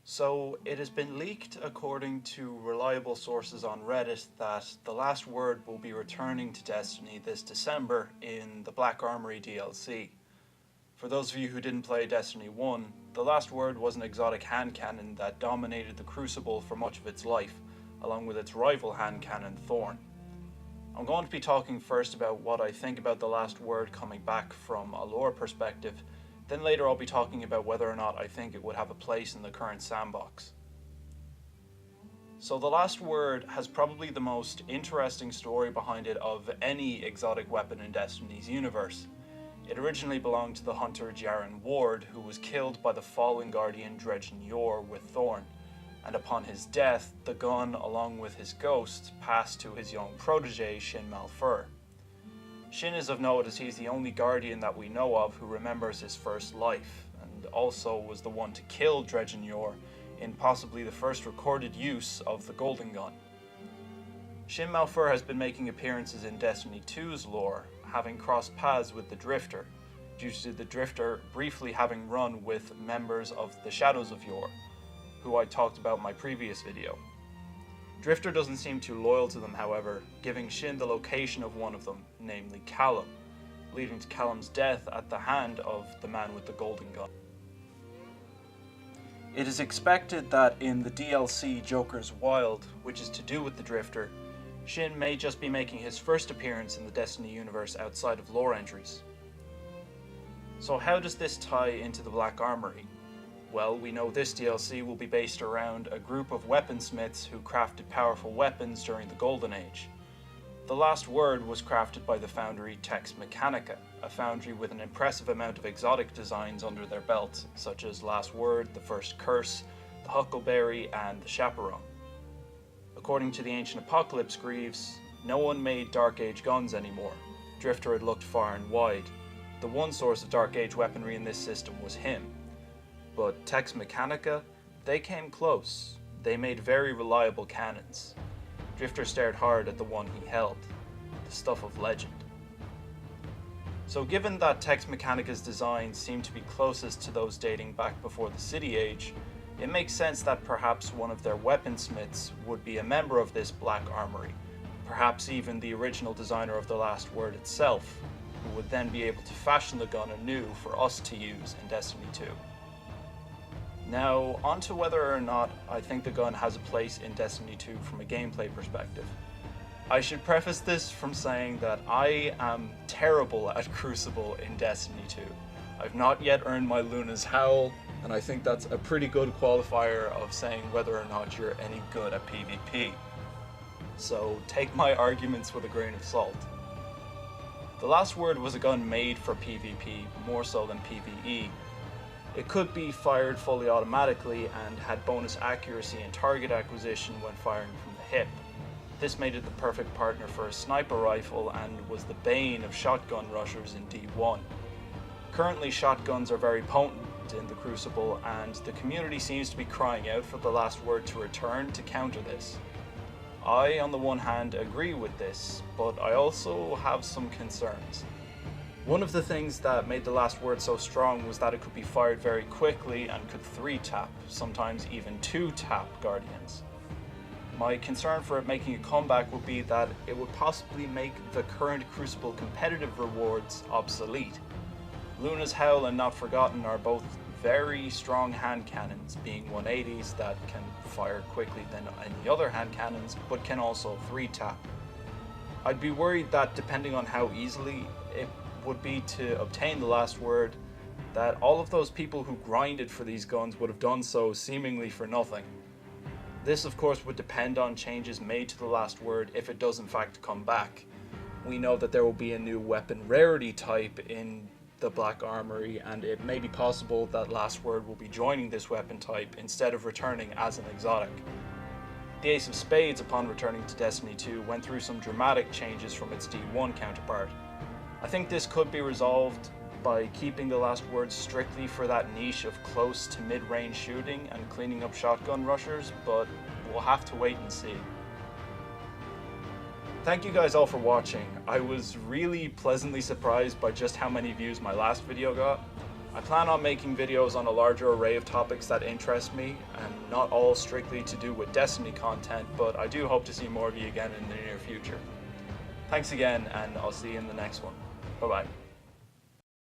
So it has been leaked according to reliable sources on Reddit that The Last Word will be returning to Destiny this December in the Black Armory DLC. For those of you who didn't play Destiny 1, The Last Word was an exotic hand cannon that dominated the Crucible for much of its life, along with its rival hand cannon Thorn. I'm going to be talking first about what I think about The Last Word coming back from a lore perspective, then later I'll be talking about whether or not I think it would have a place in the current sandbox. So The Last Word has probably the most interesting story behind it of any exotic weapon in Destiny's universe. It originally belonged to the hunter Jaren Ward, who was killed by the fallen guardian Dredgen Yor with Thorn, and upon his death, the gun, along with his ghost, passed to his young protege Shin Malphur. Shin is of note as he's the only guardian that we know of who remembers his first life, and also was the one to kill Dredgen Yor in possibly the first recorded use of the Golden Gun. Shin Malphur has been making appearances in Destiny 2's lore, having crossed paths with the Drifter, due to the Drifter briefly having run with members of the Shadows of Yor, who I talked about in my previous video. Drifter doesn't seem too loyal to them, however, giving Shin the location of one of them, namely Callum, leading to Callum's death at the hand of the man with the golden gun. It is expected that in the DLC Joker's Wild, which is to do with the Drifter, Shin may just be making his first appearance in the Destiny universe outside of lore entries. So how does this tie into the Black Armory? Well, we know this DLC will be based around a group of weaponsmiths who crafted powerful weapons during the Golden Age. The Last Word was crafted by the foundry Tex Mechanica, a foundry with an impressive amount of exotic designs under their belt, such as Last Word, the First Curse, the Huckleberry, and the Chaperone. According to the Ancient Apocalypse Greaves, no one made Dark Age guns anymore. Drifter had looked far and wide. The one source of Dark Age weaponry in this system was him. But Tex Mechanica, they came close. They made very reliable cannons. Drifter stared hard at the one he held, the stuff of legend. So given that Tex Mechanica's designs seem to be closest to those dating back before the City Age, it makes sense that perhaps one of their weaponsmiths would be a member of this Black Armory, perhaps even the original designer of the Last Word itself, who would then be able to fashion the gun anew for us to use in Destiny 2. Now, on to whether or not I think the gun has a place in Destiny 2 from a gameplay perspective. I should preface this from saying that I am terrible at Crucible in Destiny 2. I've not yet earned my Luna's Howl, and I think that's a pretty good qualifier of saying whether or not you're any good at PvP. So take my arguments with a grain of salt. The Last Word was a gun made for PvP more so than PvE. It could be fired fully automatically and had bonus accuracy and target acquisition when firing from the hip. This made it the perfect partner for a sniper rifle and was the bane of shotgun rushers in D1. Currently, shotguns are very potent in the Crucible, and the community seems to be crying out for the Last Word to return to counter this. I, on the one hand, agree with this, but I also have some concerns. One of the things that made the Last Word so strong was that it could be fired very quickly and could 3-tap, sometimes even 2-tap Guardians. My concern for it making a comeback would be that it would possibly make the current Crucible competitive rewards obsolete. Luna's Howl and Not Forgotten are both very strong hand cannons, being 180s that can fire quickly than any other hand cannons, but can also 3-tap. I'd be worried that depending on how easily it would be to obtain the Last Word, that all of those people who grinded for these guns would have done so seemingly for nothing. This of course would depend on changes made to the Last Word if it does in fact come back. We know that there will be a new weapon rarity type in the Black Armory, and it may be possible that Last Word will be joining this weapon type instead of returning as an exotic. The Ace of Spades, upon returning to Destiny 2, went through some dramatic changes from its D1 counterpart. I think this could be resolved by keeping the Last Word strictly for that niche of close to mid-range shooting and cleaning up shotgun rushers, but we'll have to wait and see. Thank you guys all for watching. I was really pleasantly surprised by just how many views my last video got. I plan on making videos on a larger array of topics that interest me, and not all strictly to do with Destiny content, but I do hope to see more of you again in the near future. Thanks again, and I'll see you in the next one. Bye bye.